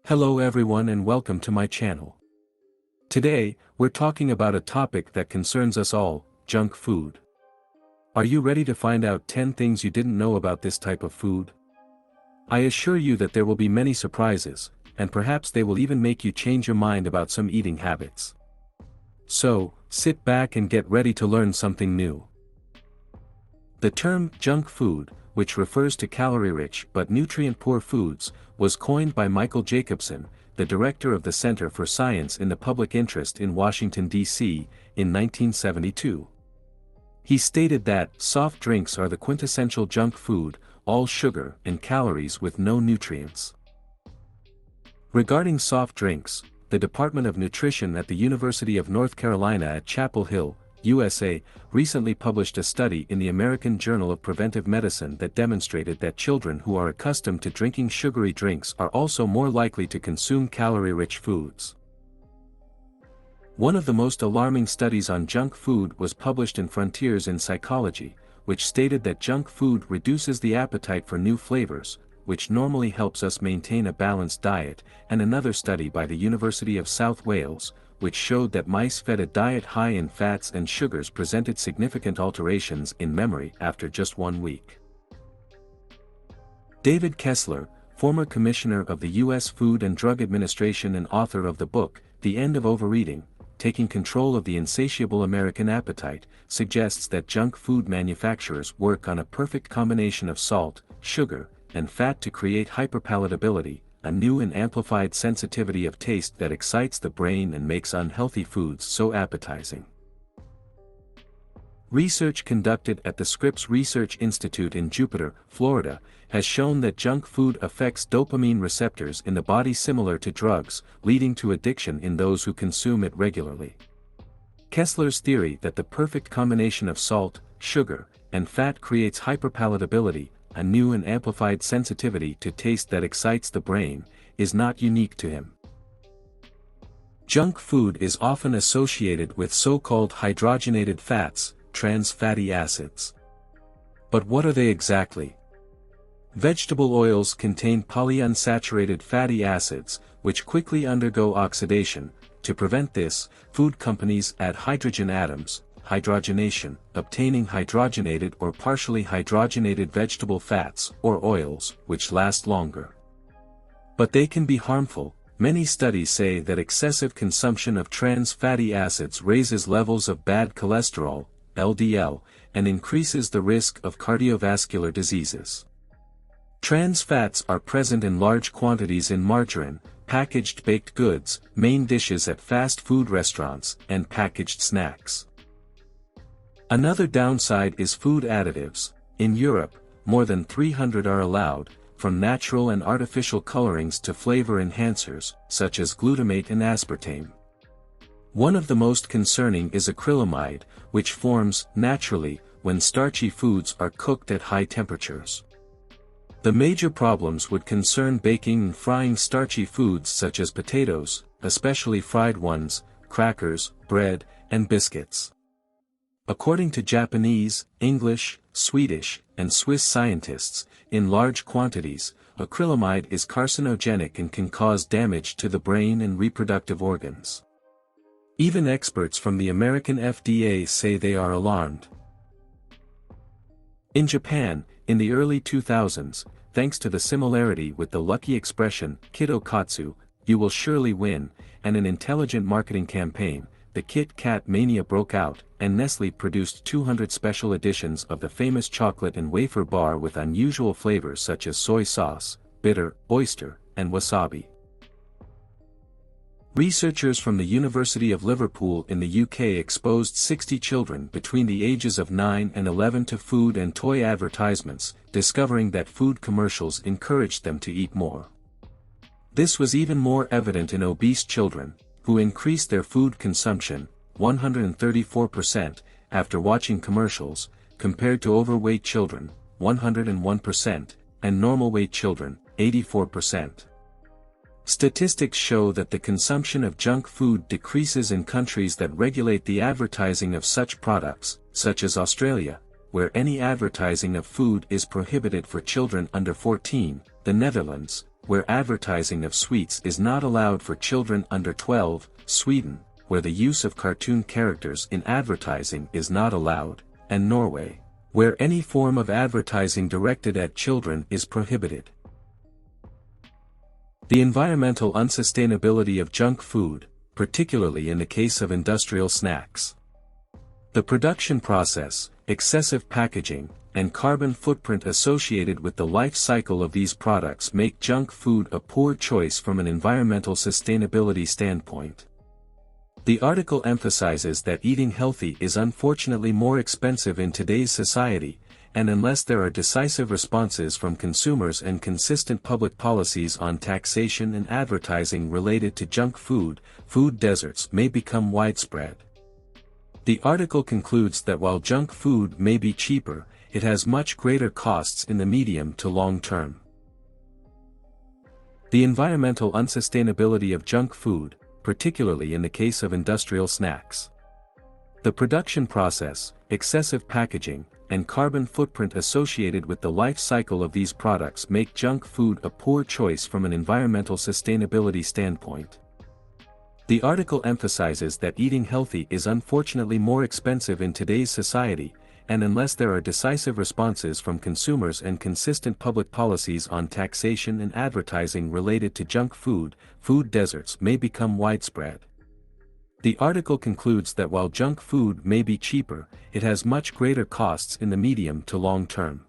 Hello everyone and welcome to my channel. Today, we're talking about a topic that concerns us all, junk food. Are you ready to find out 10 things you didn't know about this type of food? I assure you that there will be many surprises, and perhaps they will even make you change your mind about some eating habits. So, sit back and get ready to learn something new. The term junk food, which refers to calorie-rich but nutrient-poor foods, was coined by Michael Jacobson, the director of the Center for Science in the Public Interest in Washington, D.C., in 1972. He stated that soft drinks are the quintessential junk food, all sugar and calories with no nutrients. Regarding soft drinks, the Department of Nutrition at the University of North Carolina at Chapel Hill, USA, recently published a study in the American Journal of Preventive Medicine that demonstrated that children who are accustomed to drinking sugary drinks are also more likely to consume calorie-rich foods. One of the most alarming studies on junk food was published in Frontiers in Psychology, which stated that junk food reduces the appetite for new flavors, which normally helps us maintain a balanced diet, and another study by the University of South Wales, which showed that mice fed a diet high in fats and sugars presented significant alterations in memory after just 1 week. David Kessler, former commissioner of the U.S. Food and Drug Administration and author of the book, The End of Overeating, Taking Control of the Insatiable American Appetite, suggests that junk food manufacturers work on a perfect combination of salt, sugar, and fat to create hyperpalatability, a new and amplified sensitivity of taste that excites the brain and makes unhealthy foods so appetizing. Research conducted at the Scripps Research Institute in Jupiter, Florida, has shown that junk food affects dopamine receptors in the body similar to drugs, leading to addiction in those who consume it regularly. Kessler's theory that the perfect combination of salt, sugar, and fat creates hyperpalatability, a new and amplified sensitivity to taste that excites the brain, is not unique to him. Junk food is often associated with so-called hydrogenated fats, trans fatty acids. But what are they exactly? Vegetable oils contain polyunsaturated fatty acids, which quickly undergo oxidation. To prevent this, food companies add hydrogen atoms, hydrogenation, obtaining hydrogenated or partially hydrogenated vegetable fats, or oils, which last longer. But they can be harmful. Many studies say that excessive consumption of trans fatty acids raises levels of bad cholesterol, LDL, and increases the risk of cardiovascular diseases. Trans fats are present in large quantities in margarine, packaged baked goods, main dishes at fast food restaurants, and packaged snacks. Another downside is food additives. In Europe, more than 300 are allowed, from natural and artificial colorings to flavor enhancers, such as glutamate and aspartame. One of the most concerning is acrylamide, which forms naturally when starchy foods are cooked at high temperatures. The major problems would concern baking and frying starchy foods such as potatoes, especially fried ones, crackers, bread, and biscuits. According to Japanese, English, Swedish, and Swiss scientists, in large quantities, acrylamide is carcinogenic and can cause damage to the brain and reproductive organs. Even experts from the American FDA say they are alarmed. In Japan, in the early 2000s, thanks to the similarity with the lucky expression, Kito Katsu, you will surely win, and an intelligent marketing campaign, the Kit Kat mania broke out, and Nestlé produced 200 special editions of the famous chocolate and wafer bar with unusual flavors such as soy sauce, bitter, oyster, and wasabi. Researchers from the University of Liverpool in the UK exposed 60 children between the ages of 9 and 11 to food and toy advertisements, discovering that food commercials encouraged them to eat more. This was even more evident in obese children, who increased their food consumption, 134%, after watching commercials, compared to overweight children, 101%, and normal weight children, 84%. Statistics show that the consumption of junk food decreases in countries that regulate the advertising of such products, such as Australia, where any advertising of food is prohibited for children under 14, the Netherlands, where advertising of sweets is not allowed for children under 12, Sweden, where the use of cartoon characters in advertising is not allowed, and Norway, where any form of advertising directed at children is prohibited. The environmental unsustainability of junk food, particularly in the case of industrial snacks. The production process, excessive packaging, and carbon footprint associated with the life cycle of these products make junk food a poor choice from an environmental sustainability standpoint. The article emphasizes that eating healthy is unfortunately more expensive in today's society, and unless there are decisive responses from consumers and consistent public policies on taxation and advertising related to junk food, food deserts may become widespread. The article concludes that while junk food may be cheaper, it has much greater costs in the medium to long term. The environmental unsustainability of junk food, particularly in the case of industrial snacks. The production process, excessive packaging, and carbon footprint associated with the life cycle of these products make junk food a poor choice from an environmental sustainability standpoint. The article emphasizes that eating healthy is unfortunately more expensive in today's society, and unless there are decisive responses from consumers and consistent public policies on taxation and advertising related to junk food, food deserts may become widespread. The article concludes that while junk food may be cheaper, it has much greater costs in the medium to long term.